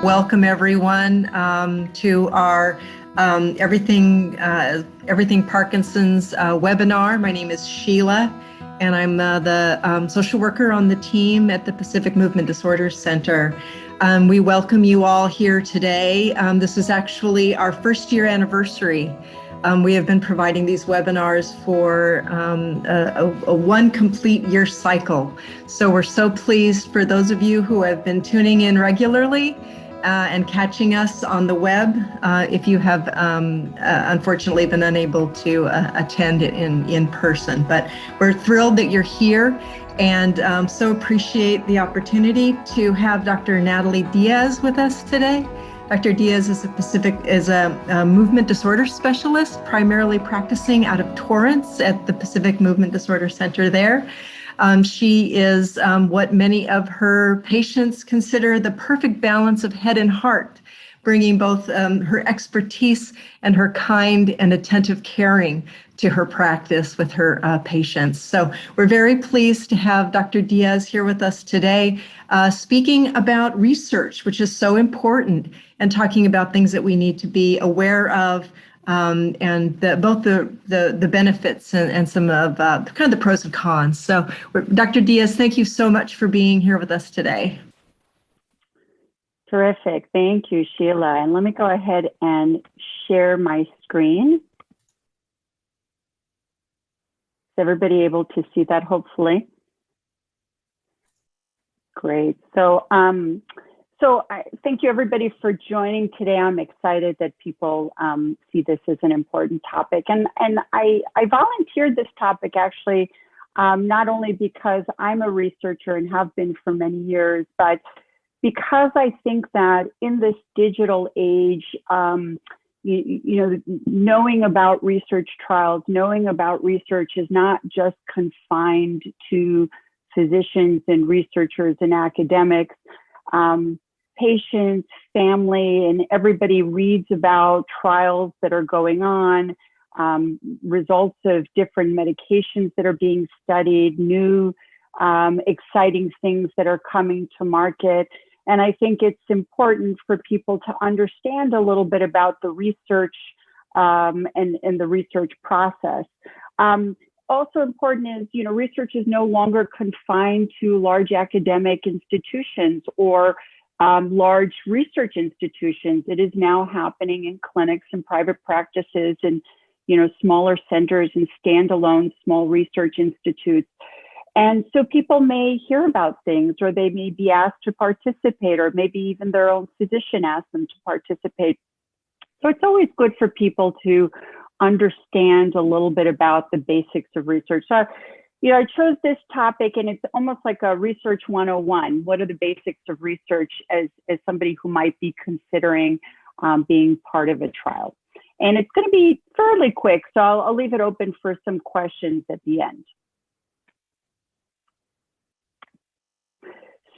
Welcome everyone to our Everything Parkinson's webinar. My name is Sheila, and I'm the social worker on the team at the Pacific Movement Disorders Center. We welcome you all here today. This is actually our first year anniversary. We have been providing these webinars for a one complete year cycle. So we're so pleased for those of you who have been tuning in regularly and catching us on the web if you have unfortunately been unable to attend it in person. But we're thrilled that you're here and so appreciate the opportunity to have Dr. Natalie Diaz with us today. Dr. Diaz is a movement disorder specialist, primarily practicing out of Torrance at the Pacific Movement Disorder Center there. She is what many of her patients consider the perfect balance of head and heart, bringing both her expertise and her kind and attentive caring to her practice with her patients. So we're very pleased to have Dr. Diaz here with us today, speaking about research, which is so important, and talking about things that we need to be aware of, and both the benefits and some of kind of the pros and cons. So Dr. Diaz, thank you so much for being here with us today. Terrific. Thank you, Sheila. And let me go ahead and share my screen. Is everybody able to see that, hopefully? Great. So, thank you, everybody, for joining today. I'm excited that people see this as an important topic. And I volunteered this topic, actually, not only because I'm a researcher and have been for many years, but because I think that in this digital age, knowing about research trials, knowing about research is not just confined to physicians and researchers and academics. Patients, family, and everybody reads about trials that are going on, results of different medications that are being studied, new exciting things that are coming to market. And I think it's important for people to understand a little bit about the research and the research process. Also important is, research is no longer confined to large academic institutions or large research institutions. It is now happening in clinics and private practices and, smaller centers and standalone small research institutes. And so people may hear about things, or they may be asked to participate, or maybe even their own physician asks them to participate. So it's always good for people to understand a little bit about the basics of research. So, I chose this topic, and it's almost like a research 101. What are the basics of research as somebody who might be considering being part of a trial? And it's going to be fairly quick, so I'll leave it open for some questions at the end.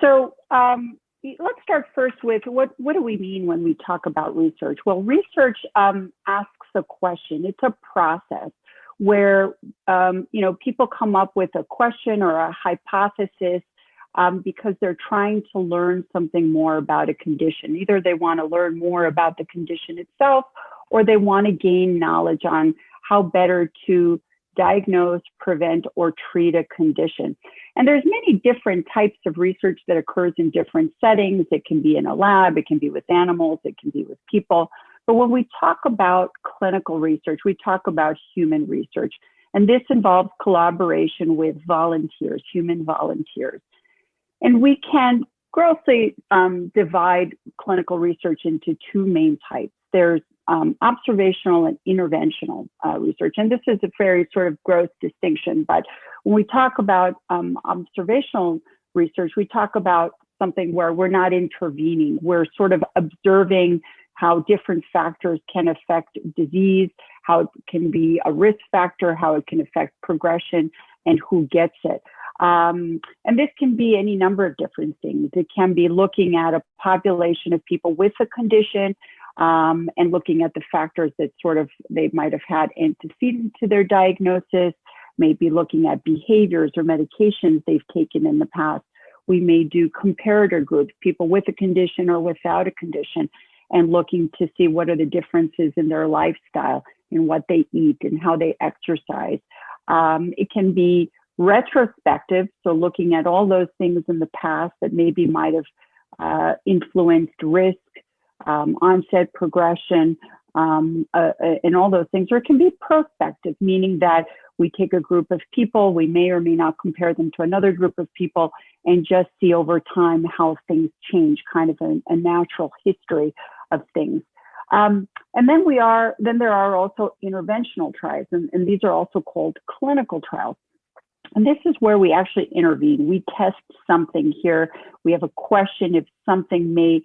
So let's start first with what do we mean when we talk about research? Well, research asks a question. It's a process where people come up with a question or a hypothesis because they're trying to learn something more about a condition. Either they want to learn more about the condition itself, or they want to gain knowledge on how better to diagnose, prevent, or treat a condition. And there's many different types of research that occurs in different settings. It can be in a lab, it can be with animals, it can be with people. But when we talk about clinical research, we talk about human research. And this involves collaboration with volunteers, human volunteers. And we can grossly divide clinical research into two main types. There's observational and interventional research. And this is a very sort of gross distinction. But when we talk about observational research, we talk about something where we're not intervening. We're sort of observing how different factors can affect disease, how it can be a risk factor, how it can affect progression, and who gets it. And this can be any number of different things. It can be looking at a population of people with a condition, and looking at the factors that sort of they might have had antecedent to their diagnosis, maybe looking at behaviors or medications they've taken in the past, we may do comparator groups, people with a condition or without a condition, and looking to see what are the differences in their lifestyle, in what they eat and how they exercise. It can be retrospective, so looking at all those things in the past that maybe might have influenced risk, onset, progression, and all those things. Or it can be prospective, meaning that we take a group of people, we may or may not compare them to another group of people, and just see over time how things change, kind of a natural history of things. And then there are also interventional trials, and these are also called clinical trials. And this is where we actually intervene. We test something here. We have a question if something may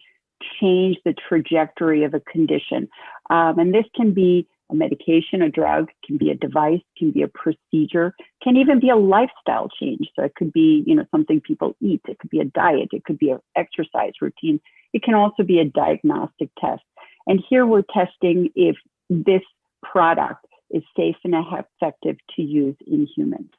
change the trajectory of a condition. And this can be a medication, a drug, can be a device, can be a procedure, can even be a lifestyle change. So it could be, something people eat. It could be a diet. It could be an exercise routine. It can also be a diagnostic test. And here we're testing if this product is safe and effective to use in humans.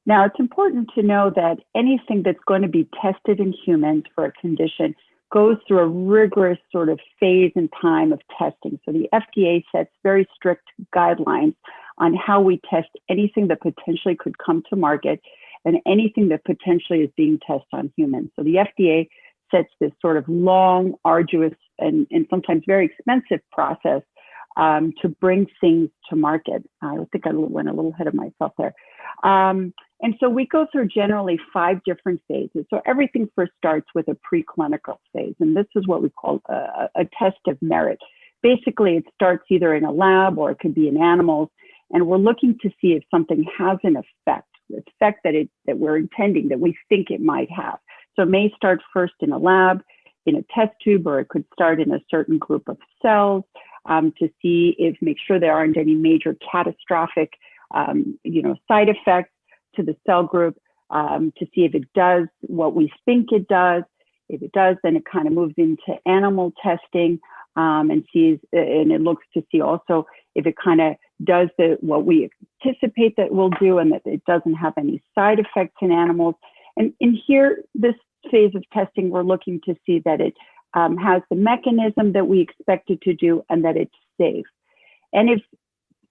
Now, it's important to know that anything that's going to be tested in humans for a condition goes through a rigorous sort of phase and time of testing. So the FDA sets very strict guidelines on how we test anything that potentially could come to market and anything that potentially is being tested on humans. So the FDA sets this sort of long, arduous, and sometimes very expensive process to bring things to market. I think I went a little ahead of myself there. And so we go through generally 5 different phases. So everything first starts with a preclinical phase, and this is what we call a test of merit. Basically, it starts either in a lab or it could be in animals, and we're looking to see if something has an effect, the effect that we're intending, that we think it might have. So it may start first in a lab, in a test tube, or it could start in a certain group of cells to make sure there aren't any major catastrophic side effects to the cell group, to see if it does what we think it does. If it does, then it kind of moves into animal testing and it looks to see also if it kind of does what we anticipate that it will do, and that it doesn't have any side effects in animals. And in here, this phase of testing, we're looking to see that it has the mechanism that we expect it to do and that it's safe. And if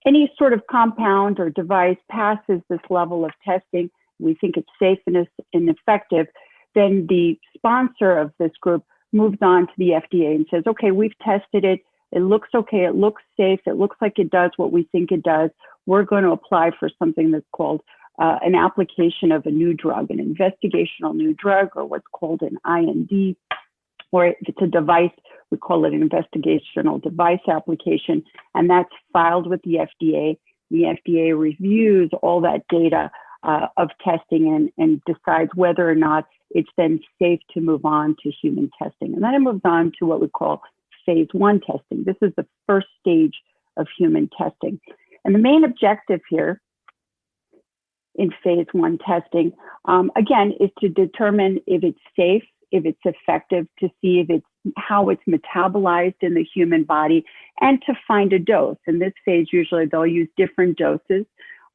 any sort of compound or device passes this level of testing, we think it's safe and effective, then the sponsor of this group moves on to the FDA and says, okay, we've tested it. It looks okay. It looks safe. It looks like it does what we think it does. We're going to apply for something that's called an application of a new drug, an investigational new drug, or what's called an IND. Or if it's a device, we call it an investigational device application, and that's filed with the FDA. The FDA reviews all that data of testing and decides whether or not it's then safe to move on to human testing. And then it moves on to what we call phase 1 testing. This is the first stage of human testing. And the main objective here in phase 1 testing, again, is to determine if it's safe, if it's effective, to see if how it's metabolized in the human body, and to find a dose. In this phase, usually they'll use different doses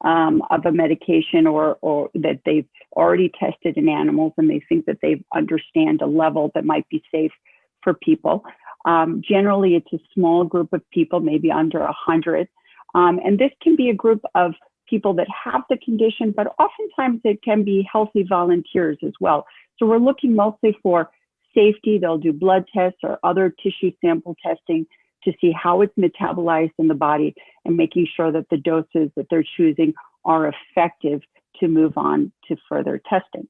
of a medication or that they've already tested in animals, and they think that they understand a level that might be safe for people. Generally, it's a small group of people, maybe under 100. And this can be a group of people that have the condition, but oftentimes it can be healthy volunteers as well. So we're looking mostly for safety. They'll do blood tests or other tissue sample testing to see how it's metabolized in the body and making sure that the doses that they're choosing are effective to move on to further testing.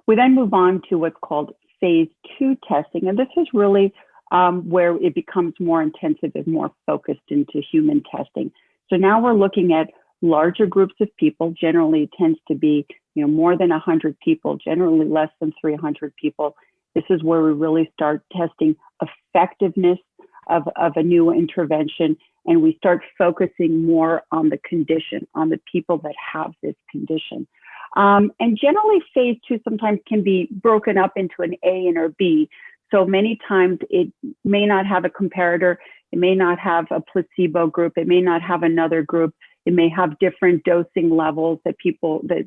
We then move on to what's called phase 2 testing. And this is really where it becomes more intensive and more focused into human testing. So now we're looking at larger groups of people. Generally, it tends to be more than 100 people, generally less than 300 people. This is where we really start testing effectiveness of a new intervention, and we start focusing more on the condition, on the people that have this condition. And generally, phase 2 sometimes can be broken up into an A and or B. So many times it may not have a comparator, it may not have a placebo group, it may not have another group. It may have different dosing levels that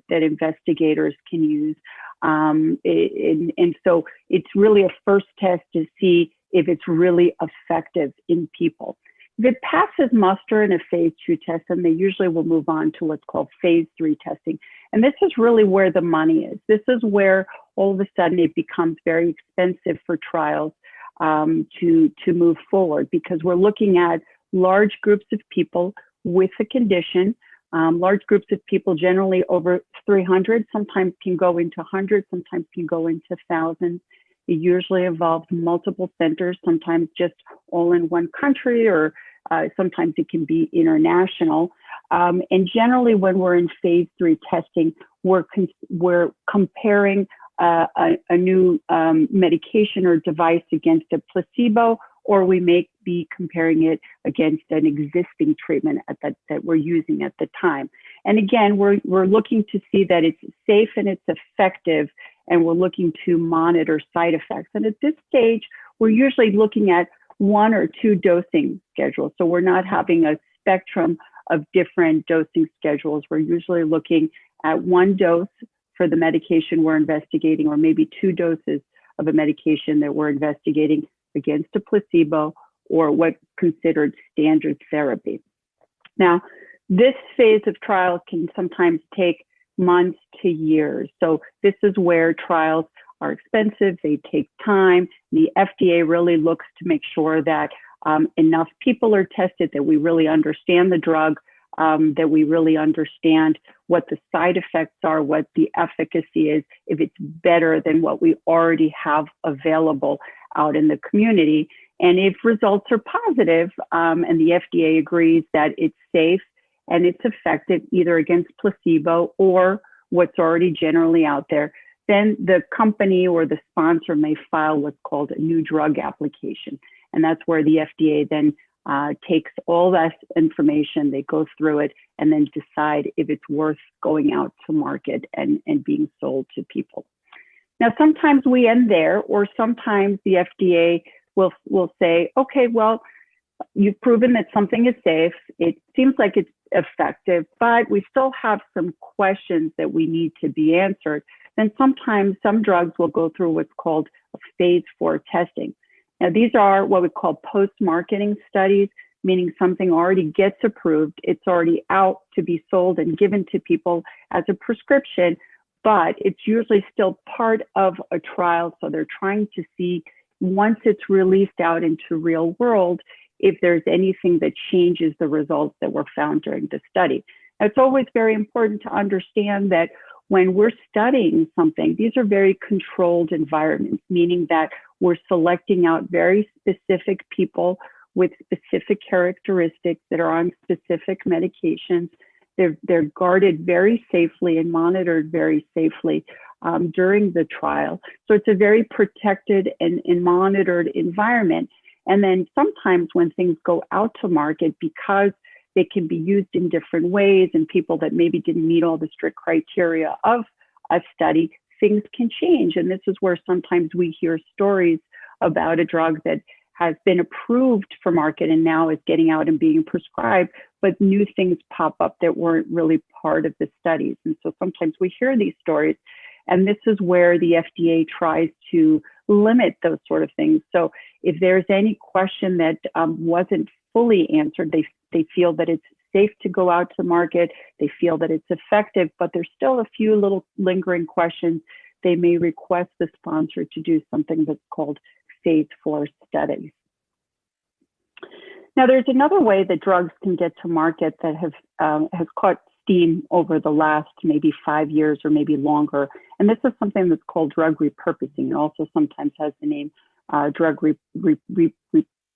that investigators can use. And so it's really a first test to see if it's really effective in people. If it passes muster in a phase 2 test, then they usually will move on to what's called phase 3 testing. And this is really where the money is. This is where all of a sudden it becomes very expensive for trials to move forward, because we're looking at large groups of people with a condition. Large groups of people, generally over 300, sometimes can go into hundreds, sometimes can go into thousands. It usually involves multiple centers, sometimes just all in one country, or sometimes it can be international. And generally, when we're in phase 3 testing, we're comparing a new medication or device against a placebo, or we may be comparing it against an existing treatment that we're using at the time. And again, we're looking to see that it's safe and it's effective, and we're looking to monitor side effects. And at this stage, we're usually looking at 1 or 2 dosing schedules. So we're not having a spectrum of different dosing schedules. We're usually looking at 1 dose for the medication we're investigating, or maybe 2 doses of a medication that we're investigating against a placebo, or what's considered standard therapy. Now, this phase of trials can sometimes take months to years. So this is where trials are expensive, they take time. The FDA really looks to make sure that enough people are tested, that we really understand the drug, that we really understand what the side effects are, what the efficacy is, if it's better than what we already have available out in the community. And if results are positive, and the FDA agrees that it's safe and it's effective either against placebo or what's already generally out there, then the company or the sponsor may file what's called a new drug application. And that's where the FDA then takes all that information, they go through it, and then decide if it's worth going out to market and being sold to people. Now, sometimes we end there, or sometimes the FDA will say, okay, well, you've proven that something is safe. It seems like it's effective, but we still have some questions that we need to be answered. Then sometimes some drugs will go through what's called a phase 4 testing. Now, these are what we call post-marketing studies, meaning something already gets approved. It's already out to be sold and given to people as a prescription, but it's usually still part of a trial. So they're trying to see, once it's released out into real world, if there's anything that changes the results that were found during the study. Now, it's always very important to understand that when we're studying something, these are very controlled environments, meaning that we're selecting out very specific people with specific characteristics that are on specific medications. They're guarded very safely and monitored very safely during the trial. So it's a very protected and monitored environment. And then sometimes when things go out to market, because they can be used in different ways, and people that maybe didn't meet all the strict criteria of a study, things can change. And this is where sometimes we hear stories about a drug that has been approved for market and now is getting out and being prescribed, but new things pop up that weren't really part of the studies. And so sometimes we hear these stories, and this is where the FDA tries to limit those sort of things. So if there's any question that wasn't fully answered, they feel that it's safe to go out to market, they feel that it's effective, but there's still a few little lingering questions, they may request the sponsor to do something that's called phase 4 studies. Now, there's another way that drugs can get to market that has caught steam over the last maybe 5 years or maybe longer. And this is something that's called drug repurposing. It also sometimes has the name drug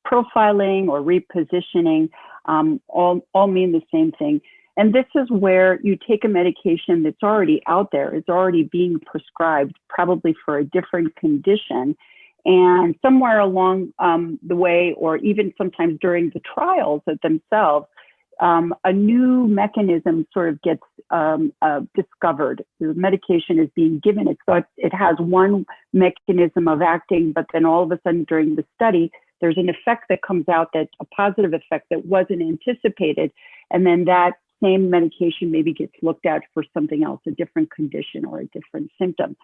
profiling or repositioning, all mean the same thing. And this is where you take a medication that's already out there, it's already being prescribed, probably for a different condition. And somewhere along the way, or even sometimes during the trials themselves, a new mechanism sort of gets discovered. The medication is being given. It has one mechanism of acting, but then all of a sudden during the study, there's an effect that comes out, that's a positive effect that wasn't anticipated. And then that same medication maybe gets looked at for something else, a different condition or a different symptom.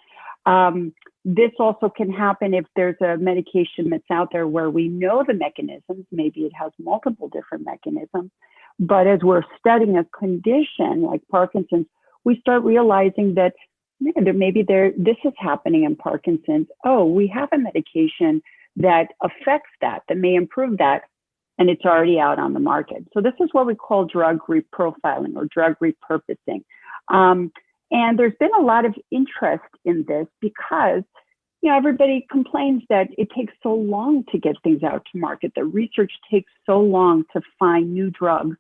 This also can happen if there's a medication that's out there where we know the mechanisms, maybe it has multiple different mechanisms, but as we're studying a condition like Parkinson's, we start realizing that maybe this is happening in Parkinson's. Oh, we have a medication that affects that may improve that, and it's already out on the market. So this is what we call drug reprofiling or drug repurposing. And there's been a lot of interest in this because, everybody complains that it takes so long to get things out to market. The research takes so long to find new drugs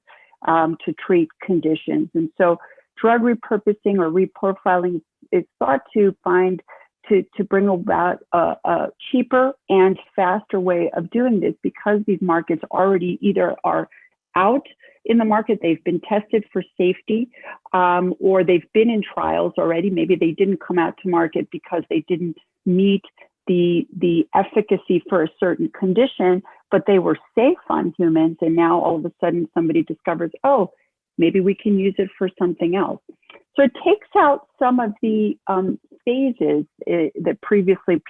to treat conditions. And so drug repurposing or reprofiling is thought to bring about a cheaper and faster way of doing this, because these markets already either are out in the market, they've been tested for safety, or they've been in trials already. Maybe they didn't come out to market because they didn't meet the efficacy for a certain condition, but they were safe on humans. And now all of a sudden somebody discovers, oh, maybe we can use it for something else. So it takes out some of the phases that previously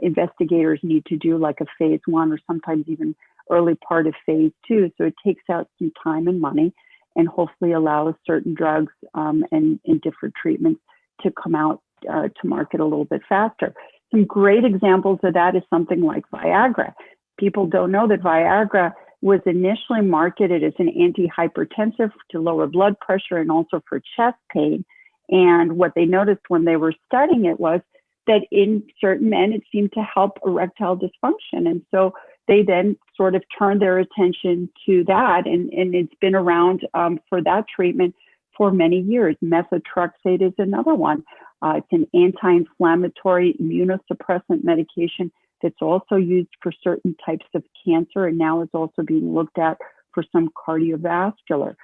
investigators need to do, like a phase 1 or sometimes even early part of phase 2. So it takes out some time and money, and hopefully allows certain drugs and different treatments to come out to market a little bit faster. Some great examples of that is something like Viagra. People don't know that Viagra was initially marketed as an antihypertensive to lower blood pressure and also for chest pain. And what they noticed when they were studying it was that in certain men, it seemed to help erectile dysfunction. And so they then sort of turned their attention to that. And it's been around for that treatment for many years. Methotrexate is another one. It's an anti-inflammatory immunosuppressant medication that's also used for certain types of cancer, and now is also being looked at for some cardiovascular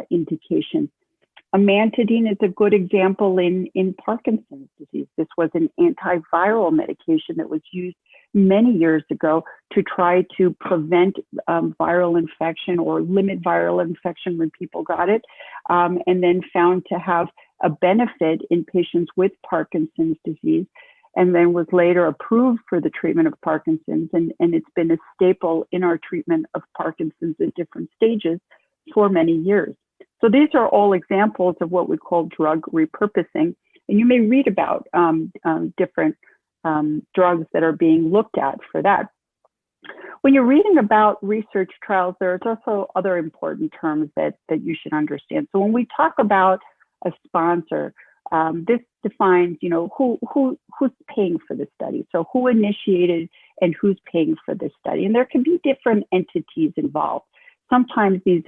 indications. Amantadine is a good example in Parkinson's disease. This was an antiviral medication that was used many years ago to try to prevent viral infection or limit viral infection when people got it, and then found to have a benefit in patients with Parkinson's disease, and then was later approved for the treatment of Parkinson's. And it's been a staple in our treatment of Parkinson's at different stages for many years. So these are all examples of what we call drug repurposing. And you may read about different drugs that are being looked at for that. When you're reading about research trials, there's also other important terms that you should understand. So when we talk about a sponsor, this defines, who's paying for the study. So who initiated and who's paying for this study. And there can be different entities involved. Sometimes these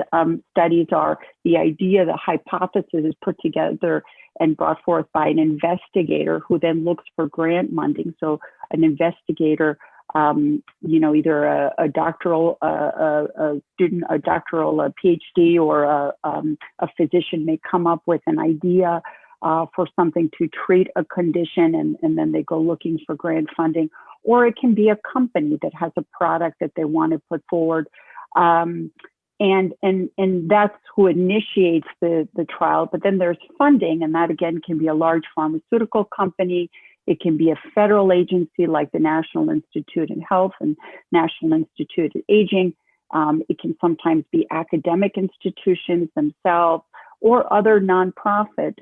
studies are the idea, the hypothesis is put together and brought forth by an investigator who then looks for grant funding. So an investigator, either a doctoral student, a doctoral PhD, or a physician may come up with an idea for something to treat a condition, and then they go looking for grant funding. Or it can be a company that has a product that they want to put forward. And that's who initiates the trial. But then there's funding, and that again can be a large pharmaceutical company. It can be a federal agency like the National Institute of Health and National Institute of Aging. It can sometimes be academic institutions themselves or other nonprofit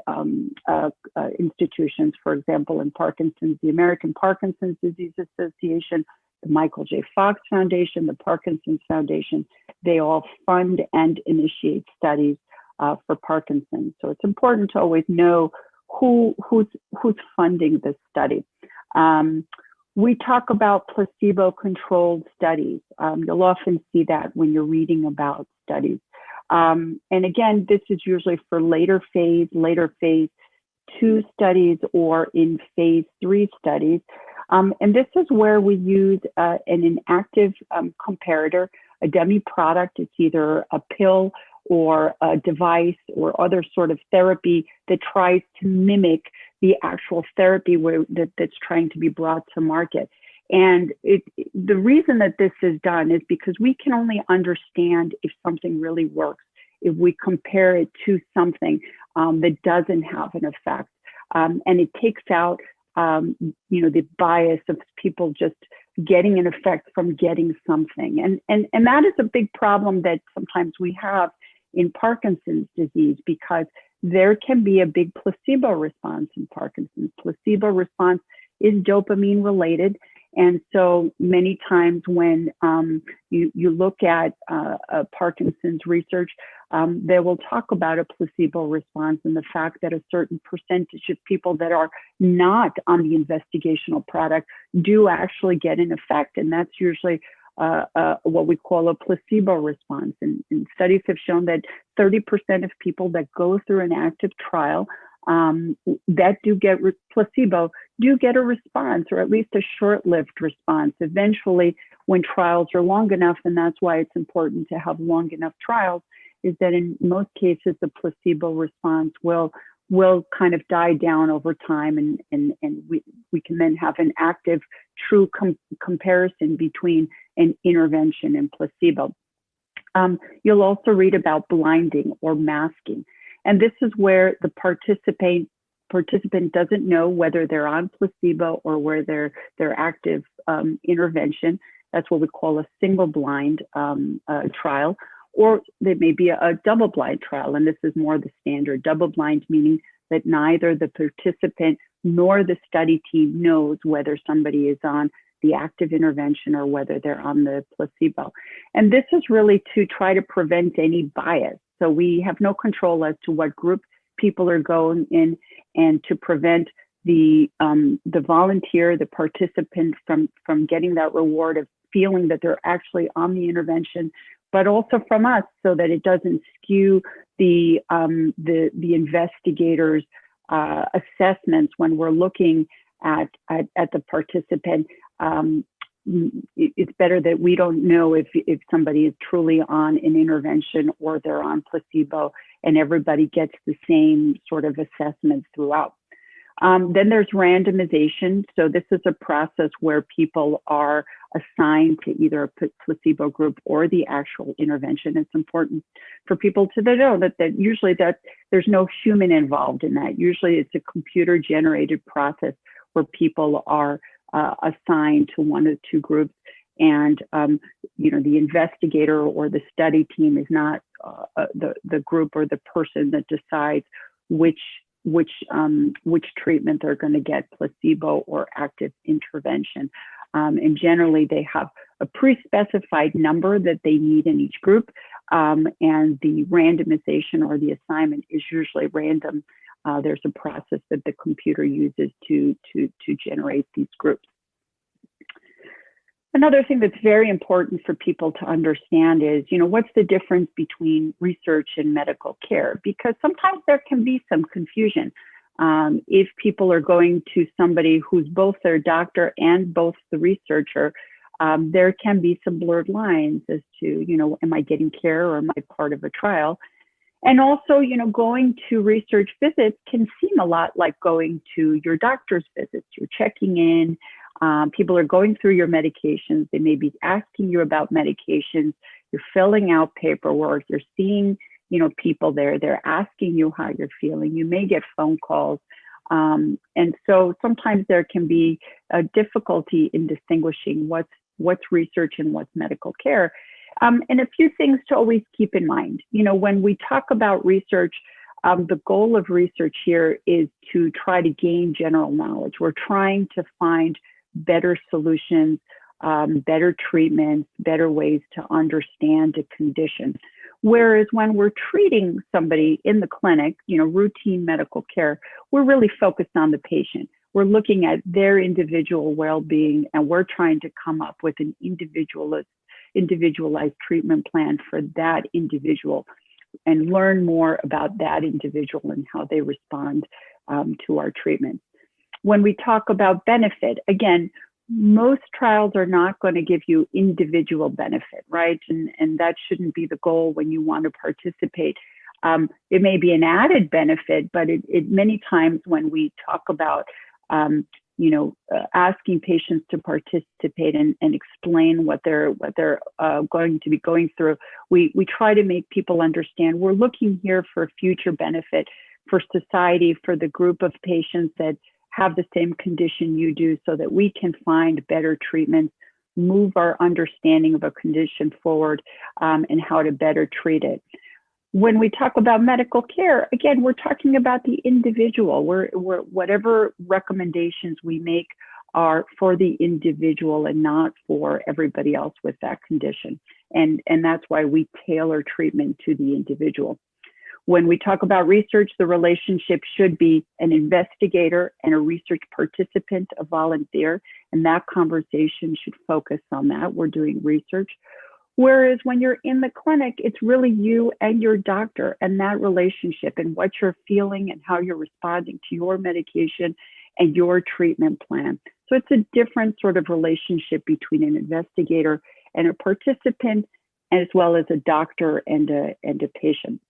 institutions. For example, in Parkinson's, the American Parkinson's Disease Association, the Michael J. Fox Foundation, the Parkinson's Foundation, they all fund and initiate studies for Parkinson's. So it's important to always know who's funding this study. We talk about placebo-controlled studies. You'll often see that when you're reading about studies. And again, this is usually for later phase 2 studies or in phase 3 studies. And this is where we use an inactive comparator, a dummy product. It's either a pill or a device or other sort of therapy that tries to mimic the actual therapy that's trying to be brought to market. And the reason that this is done is because we can only understand if something really works if we compare it to something that doesn't have an effect. And it takes out, the bias of people just getting an effect from getting something. And that is a big problem that sometimes we have in Parkinson's disease, because there can be a big placebo response in Parkinson's. Placebo response is dopamine related. And so many times when you look at Parkinson's research, they will talk about a placebo response and the fact that a certain percentage of people that are not on the investigational product do actually get an effect. And that's usually what we call a placebo response. And studies have shown that 30% of people that go through an active trial that do get placebo do get a response, or at least a short-lived response. Eventually, when trials are long enough, and that's why it's important to have long enough trials, is that in most cases, the placebo response will kind of die down over time, and we can then have an active, true comparison between an intervention and placebo. You'll also read about blinding or masking. And this is where the participant doesn't know whether they're on placebo or where their active intervention. That's what we call a single blind trial, or there may be a double blind trial. And this is more the standard double blind, meaning that neither the participant nor the study team knows whether somebody is on the active intervention or whether they're on the placebo. And this is really to try to prevent any bias. So we have no control as to what group people are going in, and to prevent the volunteer, the participant from getting that reward of feeling that they're actually on the intervention, but also from us, so that it doesn't skew the investigators' assessments when we're looking at the participant. It's better that we don't know if somebody is truly on an intervention or they're on placebo, and everybody gets the same sort of assessments throughout. Then there's randomization. So this is a process where people are assigned to either a placebo group or the actual intervention. It's important for people to know that usually that there's no human involved in that. Usually it's a computer generated process where people are assigned to one of the two groups, and the investigator or the study team is not the group or the person that decides which treatment they're going to get, placebo or active intervention. And generally they have a pre-specified number that they need in each group, and the randomization or the assignment is usually random. There's a process that the computer uses to generate these groups. Another thing that's very important for people to understand is, what's the difference between research and medical care? Because sometimes there can be some confusion. If people are going to somebody who's both their doctor and both the researcher, there can be some blurred lines as to, am I getting care or am I part of a trial? And also, going to research visits can seem a lot like going to your doctor's visits. You're checking in, people are going through your medications. They may be asking you about medications. You're filling out paperwork. You're seeing, people there. They're asking you how you're feeling. You may get phone calls. And so sometimes there can be a difficulty in distinguishing what's research and what's medical care. And a few things to always keep in mind. When we talk about research, the goal of research here is to try to gain general knowledge. We're trying to find better solutions, better treatments, better ways to understand a condition. Whereas when we're treating somebody in the clinic, routine medical care, we're really focused on the patient. We're looking at their individual well-being, and we're trying to come up with an individualized treatment plan for that individual and learn more about that individual and how they respond to our treatment. When we talk about benefit, again, most trials are not going to give you individual benefit, right? And that shouldn't be the goal when you want to participate. It may be an added benefit, but it many times when we talk about asking patients to participate and explain what they're going to be going through. We try to make people understand we're looking here for future benefit for society, for the group of patients that have the same condition you do, so that we can find better treatments, move our understanding of a condition forward, and how to better treat it. When we talk about medical care, again, we're talking about the individual. Whatever recommendations we make are for the individual and not for everybody else with that condition. And that's why we tailor treatment to the individual. When we talk about research, the relationship should be an investigator and a research participant, a volunteer, and that conversation should focus on that. We're doing research. Whereas when you're in the clinic, it's really you and your doctor and that relationship and what you're feeling and how you're responding to your medication and your treatment plan. So it's a different sort of relationship between an investigator and a participant, as well as a doctor and a patient.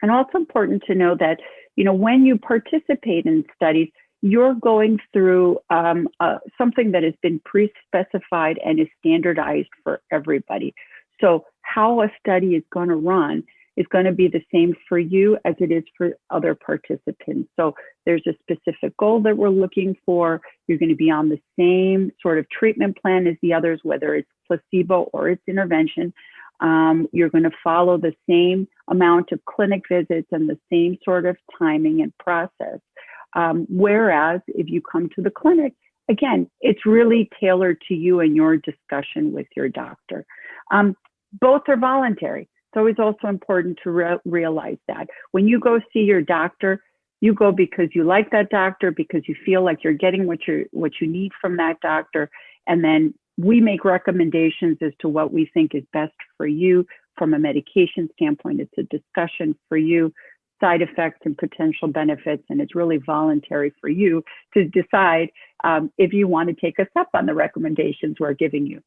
And also important to know that, when you participate in studies, you're going through something that has been pre-specified and is standardized for everybody. So how a study is going to run is going to be the same for you as it is for other participants. So there's a specific goal that we're looking for. You're going to be on the same sort of treatment plan as the others, whether it's placebo or it's intervention. You're going to follow the same amount of clinic visits and the same sort of timing and process. Whereas if you come to the clinic, again, it's really tailored to you and your discussion with your doctor. Both are voluntary. It's always also important to realize that. When you go see your doctor, you go because you like that doctor, because you feel like you're getting what you need from that doctor. And then we make recommendations as to what we think is best for you from a medication standpoint. It's a discussion for you, side effects and potential benefits, and it's really voluntary for you to decide if you want to take us up on the recommendations we're giving you.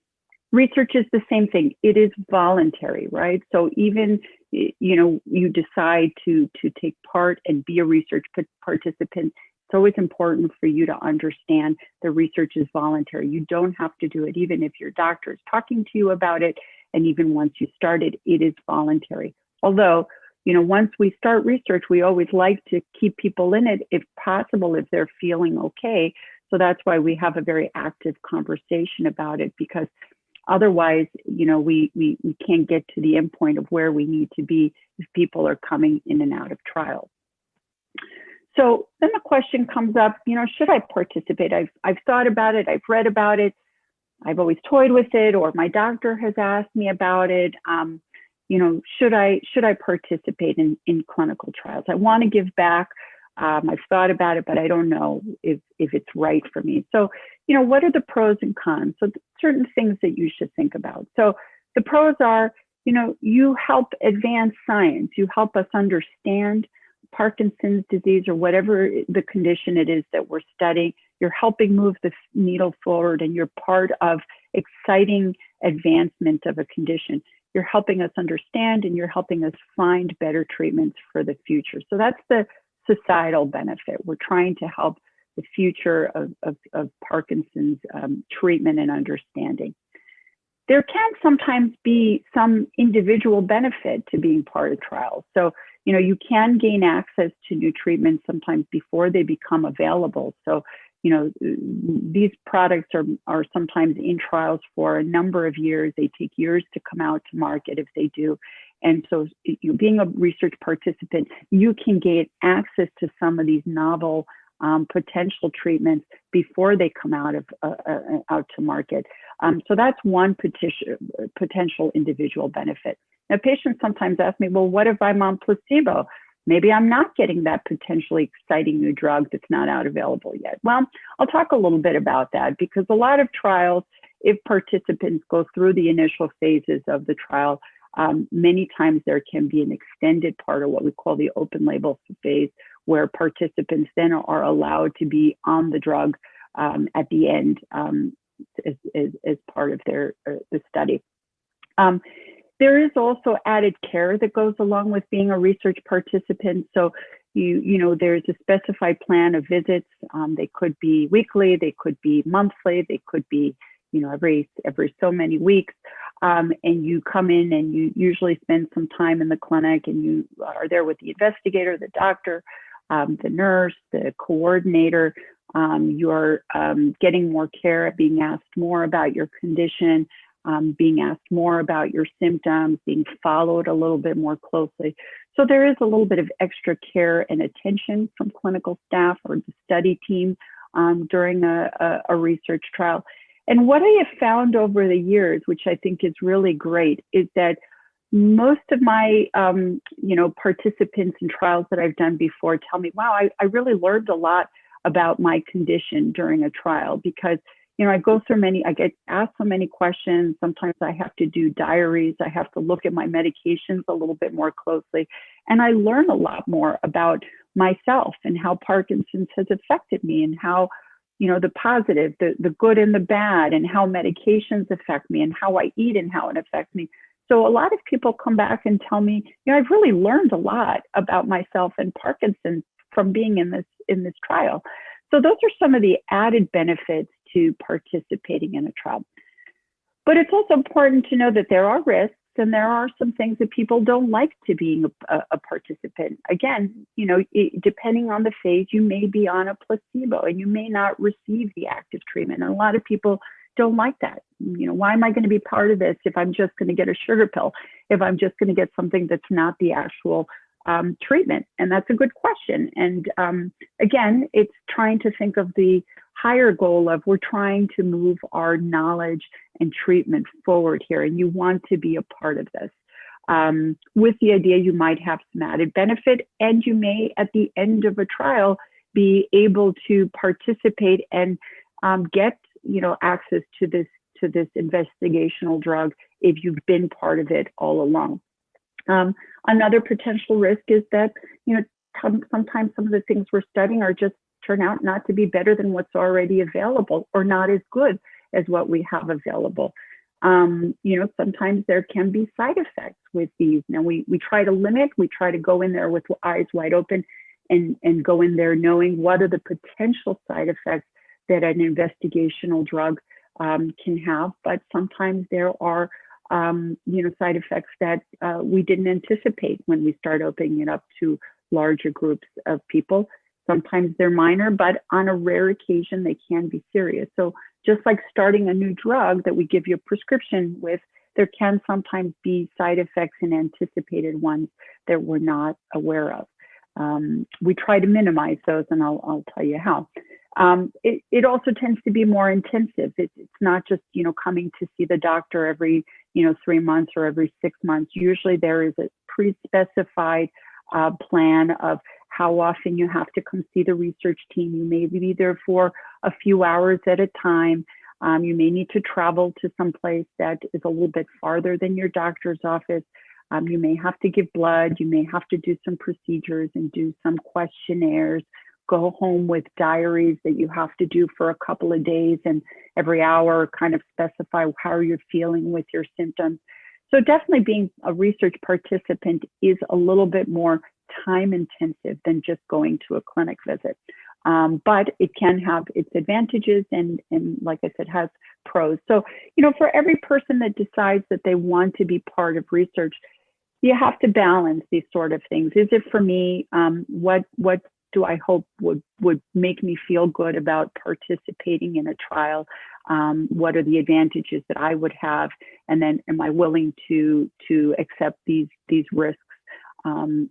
Research is the same thing. It is voluntary, right? So even, you decide to take part and be a research participant, it's always important for you to understand the research is voluntary. You don't have to do it, even if your doctor is talking to you about it. And even once you start it, it is voluntary. Although, once we start research, we always like to keep people in it, if possible, if they're feeling okay. So that's why we have a very active conversation about it, because otherwise, we can't get to the end point of where we need to be if people are coming in and out of trials. So then the question comes up, should I participate? I've thought about it, I've read about it, I've always toyed with it, or my doctor has asked me about it. Should I participate in clinical trials? I want to give back. I've thought about it, but I don't know if it's right for me. So, what are the pros and cons? So certain things that you should think about. So the pros are, you help advance science. You help us understand Parkinson's disease or whatever the condition it is that we're studying. You're helping move the needle forward, and you're part of exciting advancement of a condition. You're helping us understand, and you're helping us find better treatments for the future. So that's the societal benefit. We're trying to help the future of Parkinson's treatment and understanding. There can sometimes be some individual benefit to being part of trials. So, you can gain access to new treatments sometimes before they become available. So, these products are sometimes in trials for a number of years. They take years to come out to market if they do. And so being a research participant, you can gain access to some of these novel potential treatments before they come out to market. So that's one potential individual benefit. Now, patients sometimes ask me, well, what if I'm on placebo? Maybe I'm not getting that potentially exciting new drug that's not out available yet. Well, I'll talk a little bit about that, because a lot of trials, if participants go through the initial phases of the trial, many times there can be an extended part of what we call the open label phase, where participants then are allowed to be on the drug at the end as part of the study. There is also added care that goes along with being a research participant. So, there's a specified plan of visits. They could be weekly, they could be monthly, they could be, every so many weeks. And you come in and you usually spend some time in the clinic, and you are there with the investigator, the doctor, the nurse, the coordinator. You're getting more care, being asked more about your condition, being asked more about your symptoms, being followed a little bit more closely. So there is a little bit of extra care and attention from clinical staff or the study team during a research trial. And what I have found over the years, which I think is really great, is that most of my participants in trials that I've done before tell me, wow, I really learned a lot about my condition during a trial, because I go through I get asked so many questions. Sometimes I have to do diaries. I have to look at my medications a little bit more closely. And I learn a lot more about myself and how Parkinson's has affected me, and how, the positive, the good and the bad, and how medications affect me, and how I eat and how it affects me. So a lot of people come back and tell me, I've really learned a lot about myself and Parkinson's from being in this trial. So those are some of the added benefits to participating in a trial. But it's also important to know that there are risks, and there are some things that people don't like to being a participant. Again, depending on the phase, you may be on a placebo and you may not receive the active treatment. And a lot of people don't like that. Why am I going to be part of this if I'm just going to get a sugar pill, if I'm just going to get something that's not the actual treatment? And that's a good question. And again, it's trying to think of the higher goal of, we're trying to move our knowledge and treatment forward here, and you want to be a part of this, with the idea you might have some added benefit, and you may at the end of a trial be able to participate and get access to this investigational drug if you've been part of it all along. Another potential risk is that sometimes some of the things we're studying turn out not to be better than what's already available, or not as good as what we have available. Sometimes there can be side effects with these. Now we try to limit, we try to go in there with eyes wide open and go in there knowing what are the potential side effects that an investigational drug can have. But sometimes there are side effects that we didn't anticipate when we start opening it up to larger groups of people. Sometimes they're minor, but on a rare occasion, they can be serious. So just like starting a new drug that we give you a prescription with, there can sometimes be side effects and anticipated ones that we're not aware of. We try to minimize those, and I'll tell you how. It also tends to be more intensive. It's not just, coming to see the doctor every, 3 months or every 6 months. Usually there is a pre-specified plan of how often you have to come see the research team. You may be there for a few hours at a time. You may need to travel to some place that is a little bit farther than your doctor's office. You may have to give blood. You may have to do some procedures and do some questionnaires. Go home with diaries that you have to do for a couple of days, and every hour kind of specify how you're feeling with your symptoms. So definitely being a research participant is a little bit more time intensive than just going to a clinic visit. But it can have its advantages and like I said, has pros. So, for every person that decides that they want to be part of research, you have to balance these sort of things. Is it for me? What do I hope would make me feel good about participating in a trial? What are the advantages that I would have? And then am I willing to accept these risks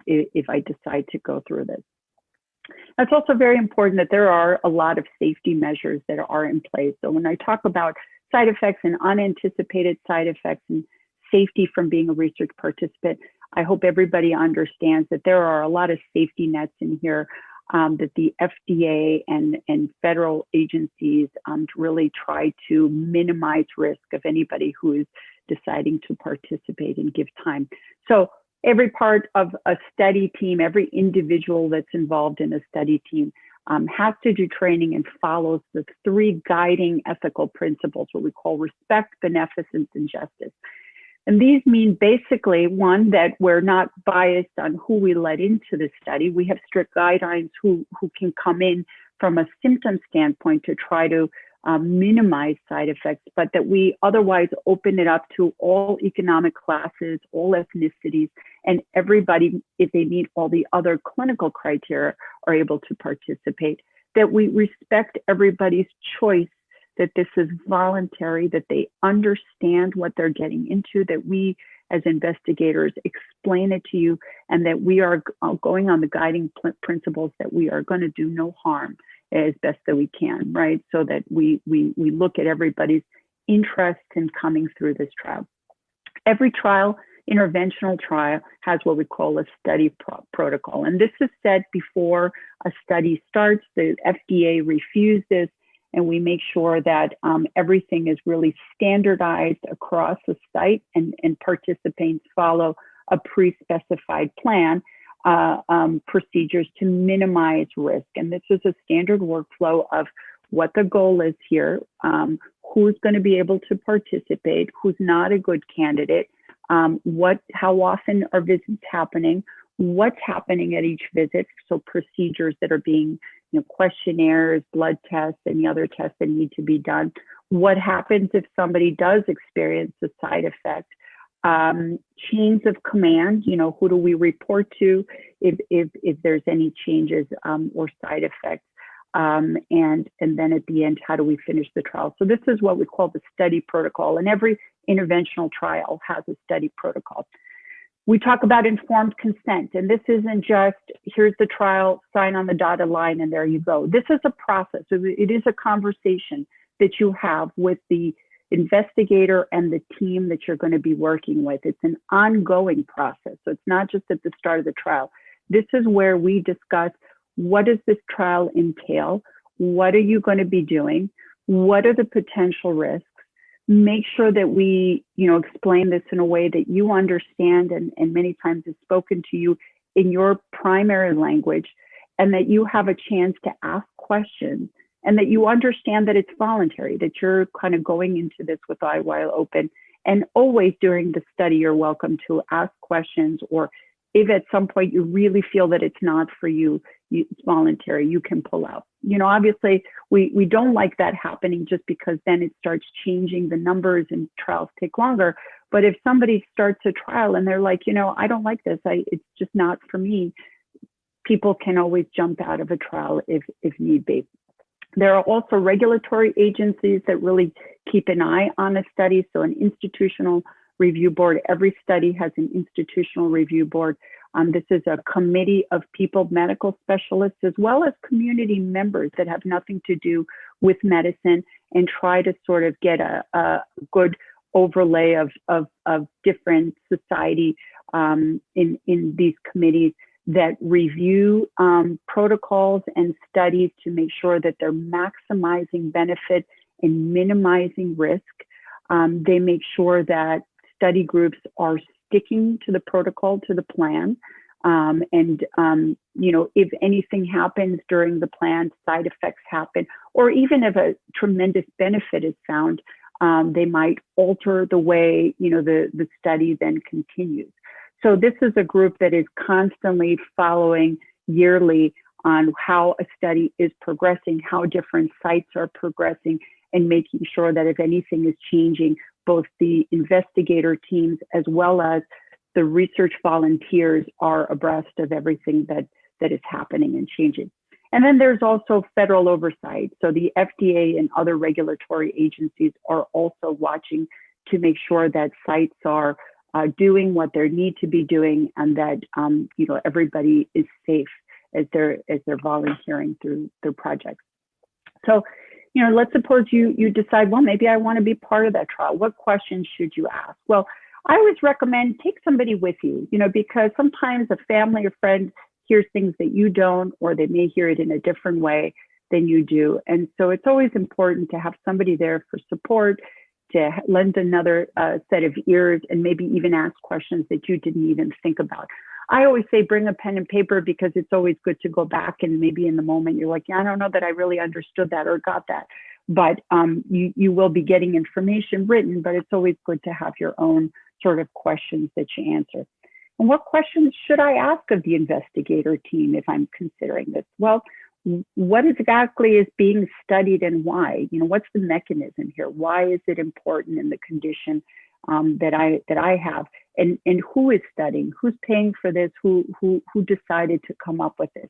if I decide to go through this? It's also very important that there are a lot of safety measures that are in place. So when I talk about side effects and unanticipated side effects and safety from being a research participant, I hope everybody understands that there are a lot of safety nets in here that the FDA and federal agencies really try to minimize risk of anybody who is deciding to participate and give time. So every part of a study team, every individual that's involved in a study team has to do training and follows the 3 guiding ethical principles, what we call respect, beneficence, and justice. And these mean basically, one, that we're not biased on who we let into the study. We have strict guidelines who can come in from a symptom standpoint to try to minimize side effects, but that we otherwise open it up to all economic classes, all ethnicities, and everybody, if they meet all the other clinical criteria, are able to participate. That we respect everybody's choice, that this is voluntary, that they understand what they're getting into, that we as investigators explain it to you, and that we are going on the guiding principles that we are going to do no harm as best that we can, right? So that we look at everybody's interest in coming through this trial. Every trial, interventional trial, has what we call a study protocol. And this is set before a study starts. The FDA reviews this, and we make sure that everything is really standardized across the site, and participants follow a pre-specified plan, procedures to minimize risk. And this is a standard workflow of what the goal is here, who's going to be able to participate, who's not a good candidate, how often are visits happening, what's happening at each visit, so procedures that are being, questionnaires, blood tests, any other tests that need to be done. What happens if somebody does experience a side effect? Chains of command, who do we report to if there's any changes or side effects? And then at the end, how do we finish the trial? So this is what we call the study protocol, and every interventional trial has a study protocol. We talk about informed consent, and this isn't just, here's the trial, sign on the dotted line, and there you go. This is a process. It is a conversation that you have with the investigator and the team that you're going to be working with. It's an ongoing process. So it's not just at the start of the trial. This is where we discuss, what does this trial entail? What are you going to be doing? What are the potential risks? Make sure that we, explain this in a way that you understand, and many times is spoken to you in your primary language, and that you have a chance to ask questions, and that you understand that it's voluntary, that you're kind of going into this with eye wide open. And always during the study, you're welcome to ask questions, or if at some point you really feel that it's not for you, it's voluntary, you can pull out. Obviously, we don't like that happening, just because then it starts changing the numbers and trials take longer. But if somebody starts a trial and they're like, I don't like this, it's just not for me, people can always jump out of a trial if need be. There are also regulatory agencies that really keep an eye on a study. So an institutional review board, every study has an institutional review board. This is a committee of people, medical specialists, as well as community members that have nothing to do with medicine, and try to sort of get a good overlay of different society in these committees that review protocols and studies to make sure that they're maximizing benefit and minimizing risk. They make sure that study groups are sticking to the protocol, to the plan. If anything happens during the plan, side effects happen, or even if a tremendous benefit is found, they might alter the way, the study then continues. So this is a group that is constantly following yearly on how a study is progressing, how different sites are progressing, and making sure that if anything is changing, both the investigator teams as well as the research volunteers are abreast of everything that is happening and changing. And then there's also federal oversight. So the FDA and other regulatory agencies are also watching to make sure that sites are doing what they need to be doing, and that everybody is safe as they're volunteering through their projects. So, let's suppose you decide, well, maybe I want to be part of that trial. What questions should you ask? Well, I always recommend take somebody with you, because sometimes a family or friend hears things that you don't, or they may hear it in a different way than you do. And so it's always important to have somebody there for support, to lend another set of ears, and maybe even ask questions that you didn't even think about. I always say bring a pen and paper, because it's always good to go back, and maybe in the moment you're like, yeah, I don't know that I really understood that or got that. But you will be getting information written, but it's always good to have your own sort of questions that you answer. And what questions should I ask of the investigator team if I'm considering this? Well, what exactly is being studied and why? You know, what's the mechanism here? Why is it important in the condition that I have? And who is studying? Who's paying for this? Who decided to come up with this?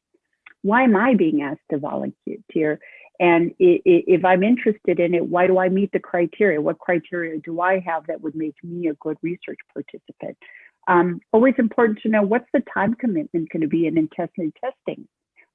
Why am I being asked to volunteer? And if I'm interested in it, why do I meet the criteria? What criteria do I have that would make me a good research participant? Always important to know, what's the time commitment going to be in intestinal testing,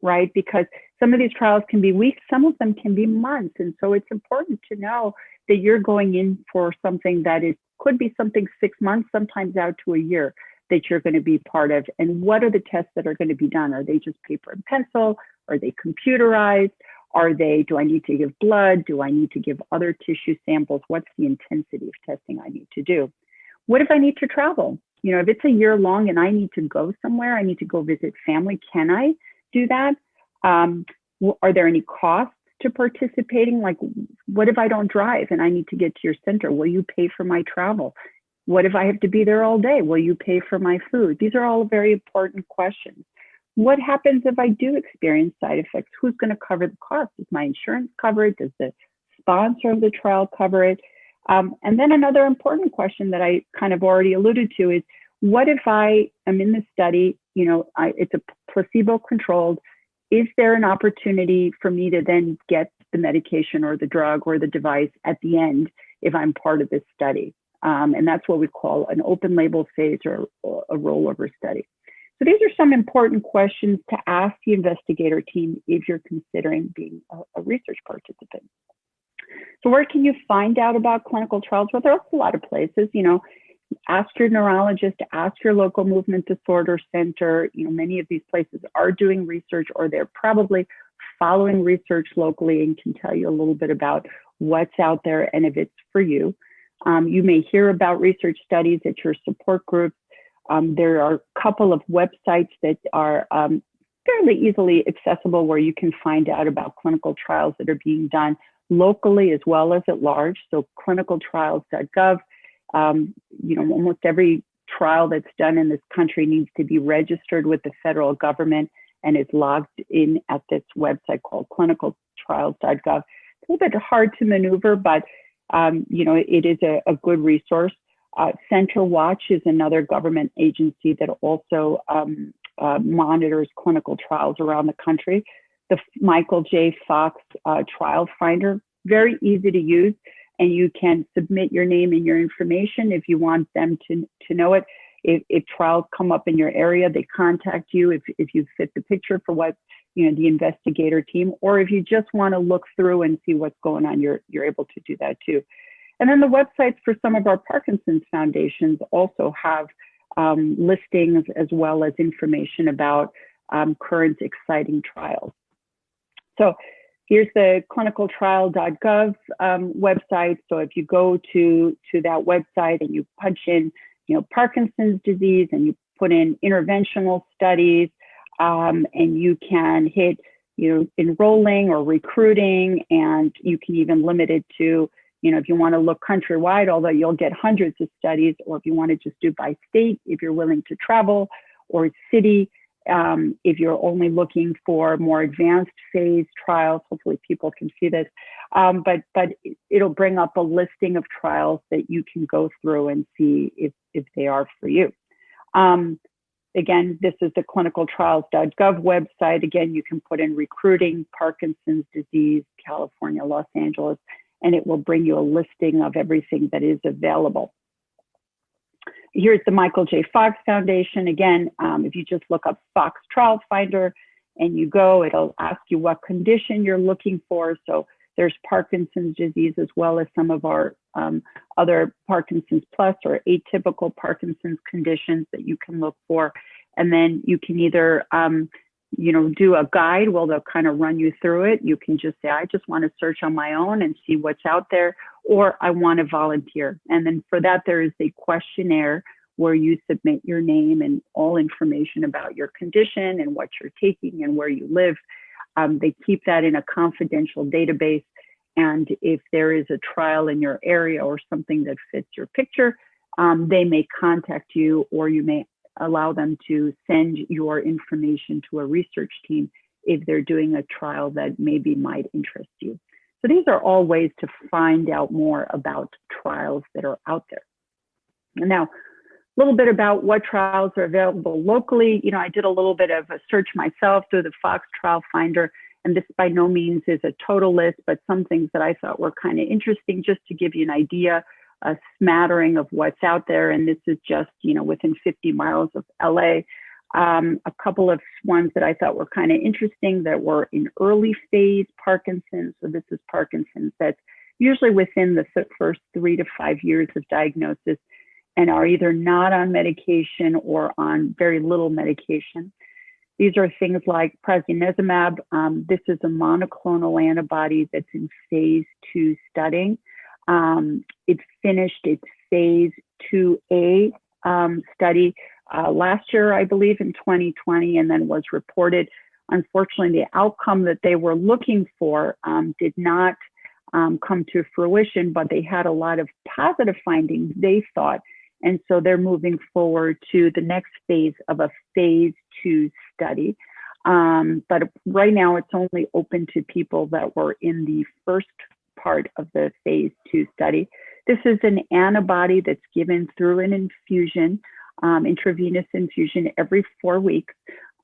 right? Because some of these trials can be weeks, some of them can be months. And so it's important to know that you're going in for something that could be something 6 months, sometimes out to a year, that you're going to be part of. And what are the tests that are going to be done? Are they just paper and pencil? Are they computerized? Do I need to give blood? Do I need to give other tissue samples? What's the intensity of testing I need to do? What if I need to travel? You know, if it's a year long and I need to go somewhere, I need to go visit family, can I do that? Are there any costs to participating? Like, what if I don't drive and I need to get to your center? Will you pay for my travel? What if I have to be there all day? Will you pay for my food? These are all very important questions. What happens if I do experience side effects? Who's going to cover the cost? Does my insurance cover it? Does the sponsor of the trial cover it? And then another important question that I kind of already alluded to is, what if I am in the study, you know, it's a placebo controlled, is there an opportunity for me to then get the medication or the drug or the device at the end if I'm part of this study? And that's what we call an open label phase or a rollover study. So these are some important questions to ask the investigator team if you're considering being a research participant. So where can you find out about clinical trials? Well, there's a lot of places, you know, ask your neurologist, ask your local movement disorder center. You know, many of these places are doing research, or they're probably following research locally and can tell you a little bit about what's out there and if it's for you. You may hear about research studies at your support groups. There are a couple of websites that are fairly easily accessible where you can find out about clinical trials that are being done locally as well as at large. So clinicaltrials.gov, you know, almost every trial that's done in this country needs to be registered with the federal government and is logged in at this website called clinicaltrials.gov. It's a little bit hard to maneuver, but you know, it is a good resource. Center Watch is another government agency that also monitors clinical trials around the country. The Michael J. Fox Trial Finder, very easy to use, and you can submit your name and your information if you want them to know it. If trials come up in your area, they contact you if you fit the picture for what, you know, the investigator team, or if you just want to look through and see what's going on, you're able to do that too. And then the websites for some of our Parkinson's foundations also have listings as well as information about current exciting trials. So here's the clinicaltrial.gov website. So if you go to that website and you punch in, you know, Parkinson's disease, and you put in interventional studies, and you can hit, you know, enrolling or recruiting, and you can even limit it to, you know, if you want to look countrywide, although you'll get hundreds of studies, or if you want to just do by state, if you're willing to travel, or city, if you're only looking for more advanced phase trials. Hopefully people can see this, but it'll bring up a listing of trials that you can go through and see if they are for you. Again, this is the clinicaltrials.gov website. Again, you can put in recruiting, Parkinson's disease, California, Los Angeles, and it will bring you a listing of everything that is available. Here's the Michael J. Fox Foundation. Again, if you just look up Fox Trial Finder and you go, it'll ask you what condition you're looking for. So there's Parkinson's disease, as well as some of our other Parkinson's plus or atypical Parkinson's conditions that you can look for. And then you can either you know, do a guide. Well, they'll kind of run you through it. You can just say, I just want to search on my own and see what's out there, or I want to volunteer. And then for that, there is a questionnaire where you submit your name and all information about your condition and what you're taking and where you live. They keep that in a confidential database. And if there is a trial in your area or something that fits your picture, they may contact you, or you may allow them to send your information to a research team if they're doing a trial that maybe might interest you. So these are all ways to find out more about trials that are out there. And now, a little bit about what trials are available locally. You know, I did a little bit of a search myself through the Fox Trial Finder, and this by no means is a total list, but some things that I thought were kind of interesting, just to give you an idea, a smattering of what's out there. And this is just, you know, within 50 miles of LA. A couple of ones that I thought were kind of interesting that were in early phase Parkinson's. So this is Parkinson's that's usually within the first 3 to 5 years of diagnosis, and are either not on medication or on very little medication. These are things like prasinezumab. This is a monoclonal antibody that's in phase 2 studying. It finished its phase 2A study last year, I believe, in 2020, and then was reported. Unfortunately, the outcome that they were looking for did not come to fruition, but they had a lot of positive findings, they thought. And so they're moving forward to the next phase of a phase 2 study. But right now it's only open to people that were in the first part of the phase 2 study. This is an antibody that's given through an infusion, intravenous infusion every 4 weeks.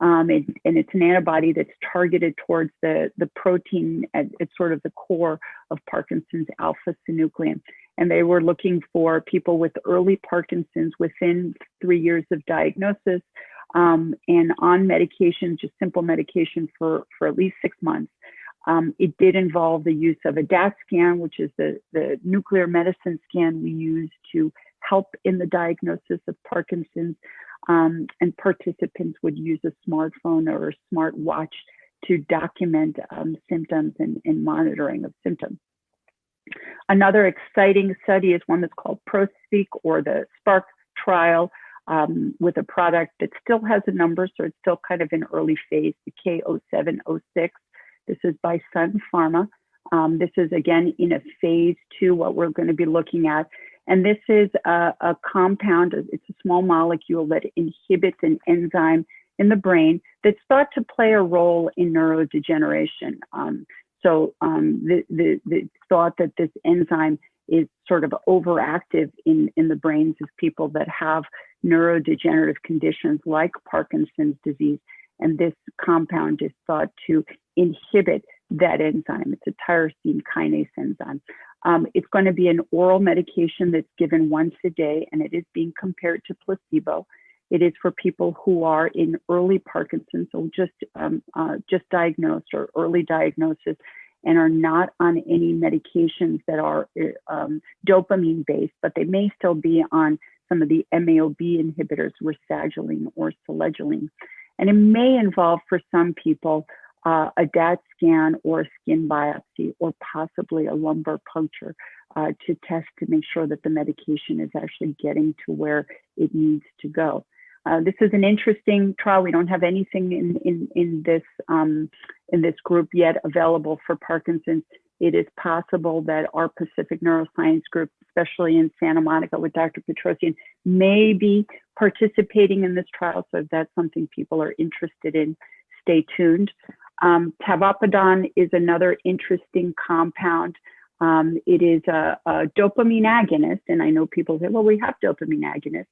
And it's an antibody that's targeted towards the protein at sort of the core of Parkinson's, alpha-synuclein. And they were looking for people with early Parkinson's within 3 years of diagnosis, and on medication, just simple medication for at least 6 months. It did involve the use of a DAT scan, which is the nuclear medicine scan we use to help in the diagnosis of Parkinson's. And participants would use a smartphone or a smart watch to document symptoms and monitoring of symptoms. Another exciting study is one that's called PROSEEK, or the SPARK trial, with a product that still has a number, so it's still kind of in early phase, the K0706. This is by Sun Pharma. This is, again, in a phase 2, what we're going to be looking at. And this is a compound, it's a small molecule that inhibits an enzyme in the brain that's thought to play a role in neurodegeneration. So the thought that this enzyme is sort of overactive in the brains of people that have neurodegenerative conditions like Parkinson's disease. And this compound is thought to inhibit that enzyme. It's a tyrosine kinase enzyme. It's going to be an oral medication that's given once a day, and it is being compared to placebo. It is for people who are in early Parkinson's, so just diagnosed or early diagnosis, and are not on any medications that are dopamine based, but they may still be on some of the MAOB inhibitors, rasagiline or selegiline. And it may involve, for some people, a DAT scan or a skin biopsy, or possibly a lumbar puncture to test to make sure that the medication is actually getting to where it needs to go. This is an interesting trial. We don't have anything in this group yet available for Parkinson's. It is possible that our Pacific Neuroscience group, especially in Santa Monica with Dr. Petrosian, may be participating in this trial. So if that's something people are interested in, stay tuned. Tavapadon is another interesting compound. It is a dopamine agonist, and I know people say, well, we have dopamine agonists,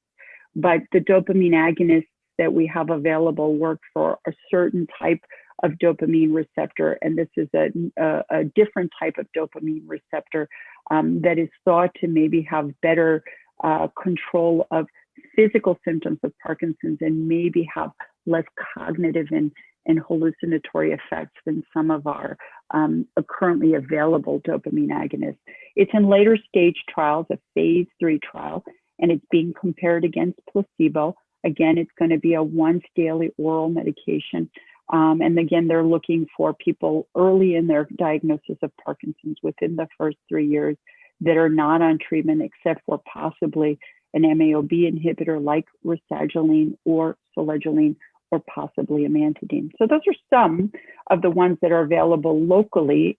but the dopamine agonists that we have available work for a certain type of dopamine receptor, and this is a different type of dopamine receptor that is thought to maybe have better control of physical symptoms of Parkinson's and maybe have less cognitive and hallucinatory effects than some of our currently available dopamine agonists. It's in later stage trials, a phase 3 trial, and it's being compared against placebo. Again, it's going to be a once daily oral medication. And again, they're looking for people early in their diagnosis of Parkinson's within the first 3 years that are not on treatment except for possibly an MAOB inhibitor like rasagiline or selegiline, or possibly amantadine. So those are some of the ones that are available locally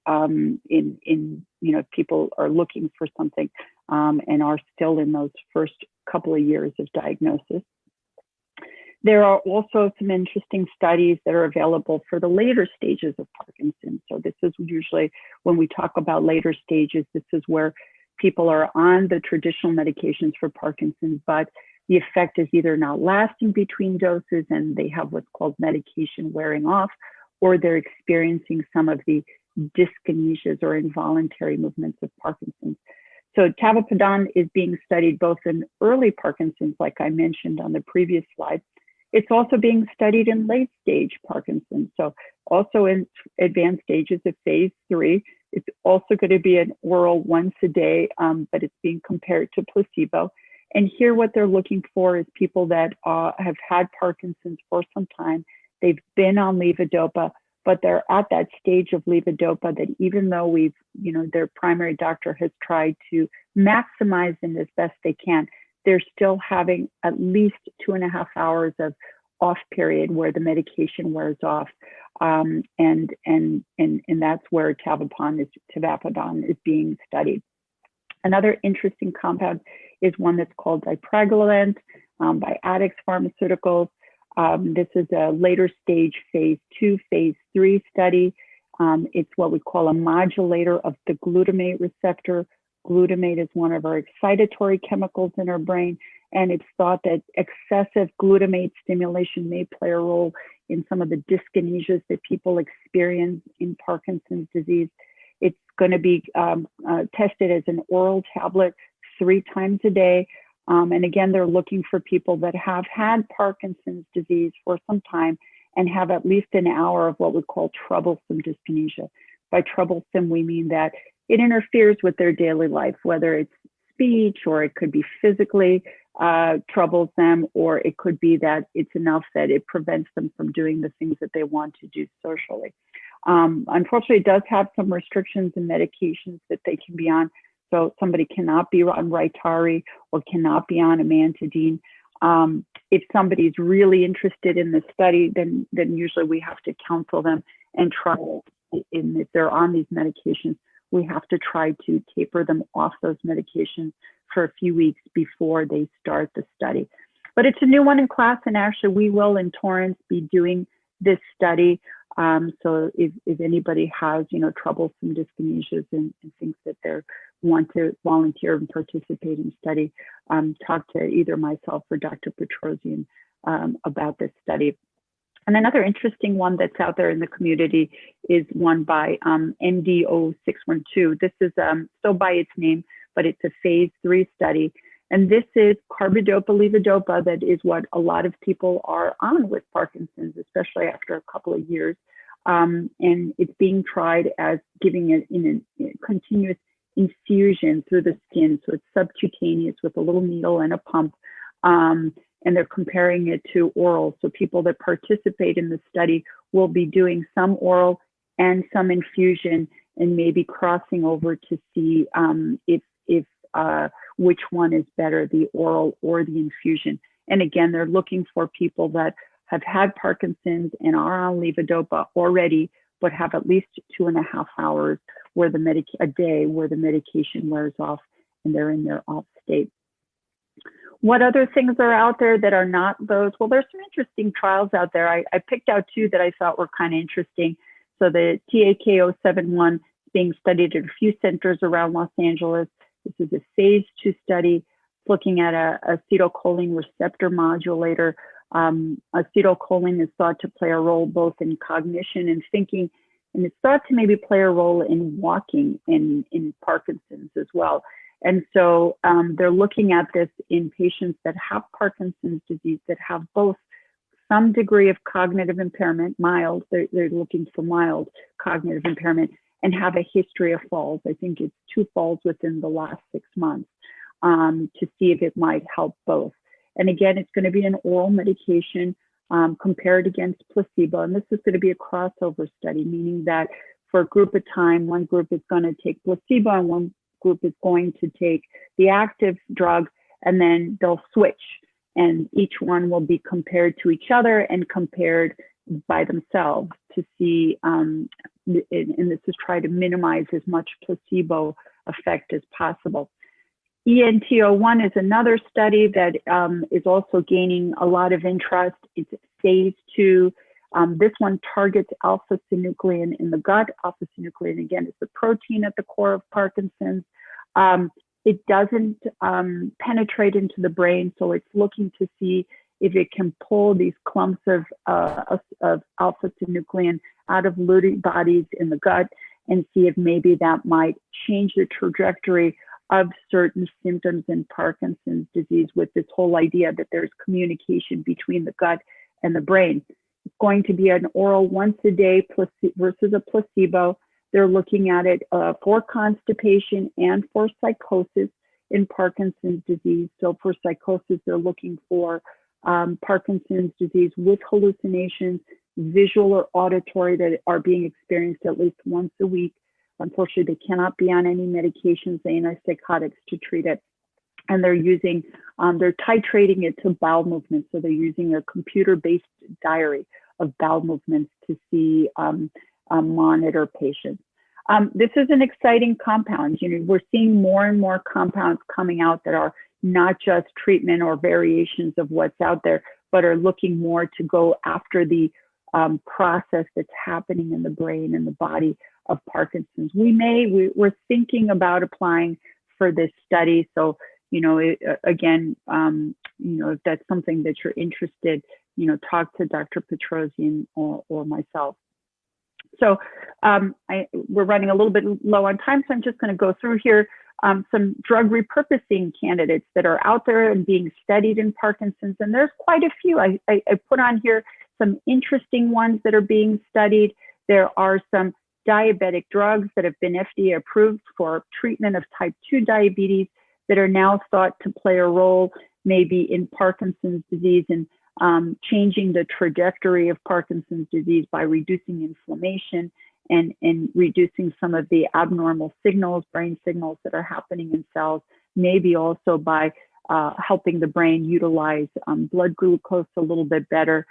if people are looking for something and are still in those first couple of years of diagnosis. There are also some interesting studies that are available for the later stages of Parkinson's. So this is usually when we talk about later stages, this is where people are on the traditional medications for Parkinson's, but the effect is either not lasting between doses and they have what's called medication wearing off, or they're experiencing some of the dyskinesias or involuntary movements of Parkinson's. So tavapadon is being studied both in early Parkinson's, like I mentioned on the previous slide. It's also being studied in late stage Parkinson's. So also in advanced stages of phase 3. It's also going to be an oral once a day, but it's being compared to placebo. And here what they're looking for is people that have had Parkinson's for some time. They've been on levodopa, but they're at that stage of levodopa that even though their primary doctor has tried to maximize them as best they can, they're still having at least 2.5 hours of off period where the medication wears off. And that's where tavapadon is being studied. Another interesting compound is one that's called dipraglurant by Addex Pharmaceuticals. This is a later stage phase 2, phase 3 study. It's what we call a modulator of the glutamate receptor. Glutamate is one of our excitatory chemicals in our brain, and it's thought that excessive glutamate stimulation may play a role in some of the dyskinesias that people experience in Parkinson's disease. It's going to be tested as an oral tablet 3 times a day. And again, they're looking for people that have had Parkinson's disease for some time and have at least an hour of what we call troublesome dyskinesia. By troublesome, we mean that it interferes with their daily life, whether it's speech or it could be physically troubles them, or it could be that it's enough that it prevents them from doing the things that they want to do socially. Unfortunately, it does have some restrictions and medications that they can be on. So somebody cannot be on Rytary or cannot be on amantadine. If somebody's really interested in the study, then usually we have to counsel them and try, if they're on these medications, we have to try to taper them off those medications for a few weeks before they start the study. But it's a new one in class, and actually we will in Torrance be doing this study. So if anybody has, troublesome dyskinesias and thinks that they want to volunteer and participate in study, talk to either myself or Dr. Petrosian about this study. And another interesting one that's out there in the community is one by ND0612. This is still by its name, but it's a phase 3 study. And this is carbidopa levodopa. That is what a lot of people are on with Parkinson's, especially after a couple of years. And it's being tried as giving it in a continuous infusion through the skin. So it's subcutaneous with a little needle and a pump. And they're comparing it to oral. So people that participate in the study will be doing some oral and some infusion, and maybe crossing over to see if which one is better, the oral or the infusion. And again, they're looking for people that have had Parkinson's and are on levodopa already, but have at least 2.5 hours where a day where the medication wears off and they're in their off state. What other things are out there that are not those? Well, there's some interesting trials out there. I picked out 2 that I thought were kind of interesting. So the TAK-071 is being studied at a few centers around Los Angeles. This is a phase 2 study looking at a acetylcholine receptor modulator. Acetylcholine is thought to play a role both in cognition and thinking, and it's thought to maybe play a role in walking in Parkinson's as well. And so they're looking at this in patients that have Parkinson's disease, that have both some degree of cognitive impairment, mild, they're looking for mild cognitive impairment, and have a history of falls. I think it's 2 falls within the last 6 months, to see if it might help both. And again, it's going to be an oral medication compared against placebo. And this is going to be a crossover study, meaning that for a group of time, one group is going to take placebo and one group is going to take the active drug, and then they'll switch. And each one will be compared to each other and compared by themselves to see, and this is try to minimize as much placebo effect as possible. ENT01 is another study that is also gaining a lot of interest. It's phase 2. This one targets alpha-synuclein in the gut. Alpha-synuclein, again, is the protein at the core of Parkinson's. It doesn't penetrate into the brain, so it's looking to see if it can pull these clumps of alpha-synuclein out of Lewy bodies in the gut and see if maybe that might change the trajectory of certain symptoms in Parkinson's disease, with this whole idea that there's communication between the gut and the brain. It's going to be an oral once a day versus a placebo. They're looking at it for constipation and for psychosis in Parkinson's disease. So for psychosis, they're looking for Parkinson's disease with hallucinations, visual or auditory, that are being experienced at least once a week. Unfortunately, they cannot be on any medications, antipsychotics, to treat it. And they're titrating it to bowel movements. So they're using a computer-based diary of bowel movements to see, monitor patients. This is an exciting compound. We're seeing more and more compounds coming out that are not just treatment or variations of what's out there, but are looking more to go after the process that's happening in the brain and the body of Parkinson's. We're thinking about applying for this study. So, again, if that's something that you're interested, talk to Dr. Petrosian or myself. So we're running a little bit low on time, so I'm just going to go through here some drug repurposing candidates that are out there and being studied in Parkinson's. And there's quite a few. I put on here some interesting ones that are being studied. There are some diabetic drugs that have been FDA approved for treatment of type 2 diabetes that are now thought to play a role maybe in Parkinson's disease and changing the trajectory of Parkinson's disease by reducing inflammation and reducing some of the abnormal signals, brain signals that are happening in cells, maybe also by helping the brain utilize blood glucose a little bit better.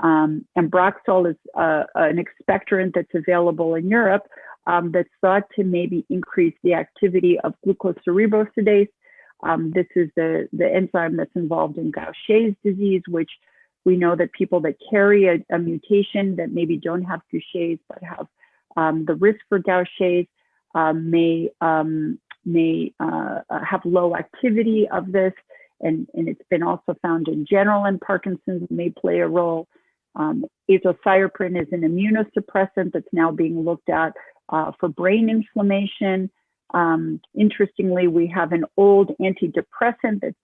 And Ambroxol is an expectorant that's available in Europe that's thought to maybe increase the activity of glucocerebrosidase. This is the enzyme that's involved in Gaucher's disease, which we know that people that carry a mutation that maybe don't have Gaucher's but have the risk for Gaucher's may have low activity of this, and it's been also found in general in Parkinson's, may play a role. Azathioprine is an immunosuppressant that's now being looked at for brain inflammation. Interestingly, we have an old antidepressant that's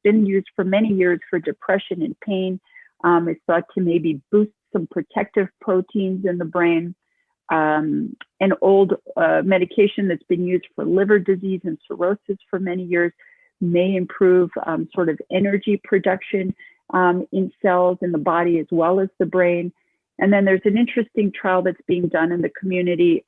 been used for many years for depression and pain. It's thought to maybe boost some protective proteins in the brain. An old medication that's been used for liver disease and cirrhosis for many years may improve sort of energy production in cells in the body as well as the brain. And then there's an interesting trial that's being done in the community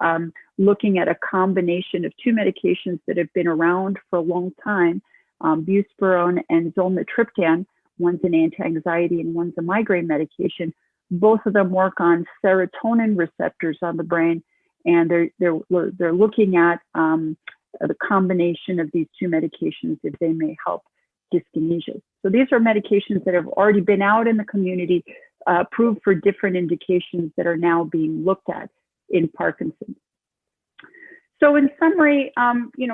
looking at a combination of two medications that have been around for a long time, buspirone and zolmitriptan. One's an anti-anxiety and one's a migraine medication. Both of them work on serotonin receptors on the brain, and they're looking at the combination of these two medications if they may help dyskinesia. So these are medications that have already been out in the community, approved for different indications that are now being looked at in Parkinson's. So in summary,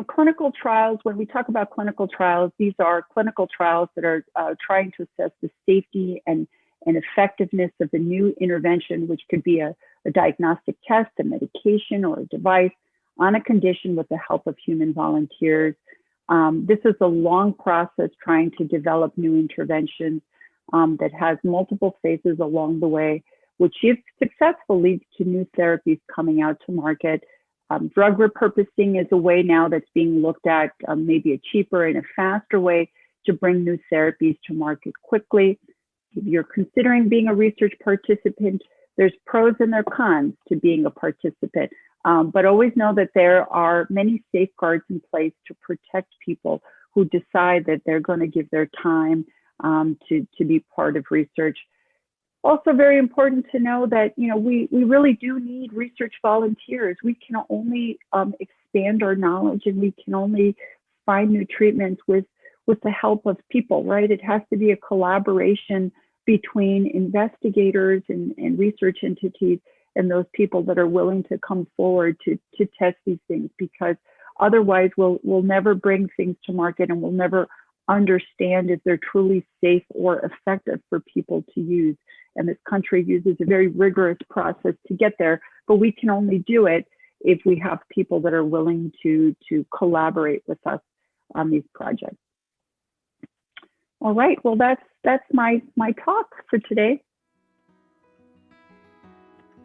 clinical trials, when we talk about clinical trials, these are clinical trials that are trying to assess the safety and effectiveness of a new intervention, which could be a diagnostic test, a medication, or a device on a condition with the help of human volunteers. This is a long process trying to develop new interventions that has multiple phases along the way, which if successful leads to new therapies coming out to market. Drug repurposing is a way now that's being looked at, maybe a cheaper and a faster way to bring new therapies to market quickly. If you're considering being a research participant, there's pros and there's cons to being a participant, but always know that there are many safeguards in place to protect people who decide that they're going to give their time to be part of research. Also very important to know that, we really do need research volunteers. We can only expand our knowledge, and we can only find new treatments with the help of people, right? It has to be a collaboration between investigators and research entities and those people that are willing to come forward to test these things, because otherwise we'll never bring things to market and we'll never understand if they're truly safe or effective for people to use. And this country uses a very rigorous process to get there, but we can only do it if we have people that are willing to collaborate with us on these projects. All right, well, that's my talk for today.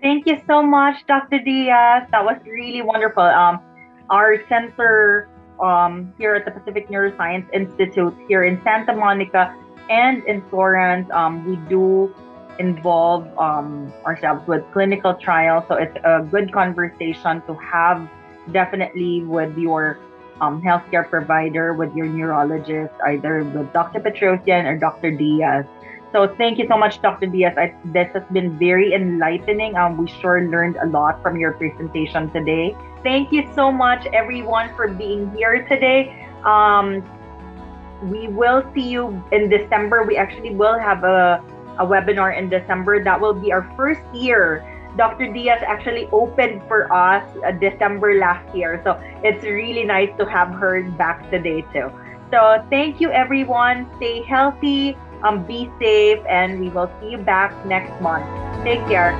Thank you so much, Dr. Diaz. That was really wonderful. Our center here at the Pacific Neuroscience Institute here in Santa Monica and in Florence, we do involve ourselves with clinical trials. So it's a good conversation to have definitely with your healthcare provider, with your neurologist, either with Dr. Petrosian or Dr. Diaz. So thank you so much, Dr. Diaz. This has been very enlightening. We sure learned a lot from your presentation today. Thank you so much, everyone, for being here today. We will see you in December. We actually will have a webinar in December. That will be our first year. Dr. Diaz actually opened for us December last year. So it's really nice to have her back today too. So thank you, everyone. Stay healthy, be safe, and we will see you back next month. Take care.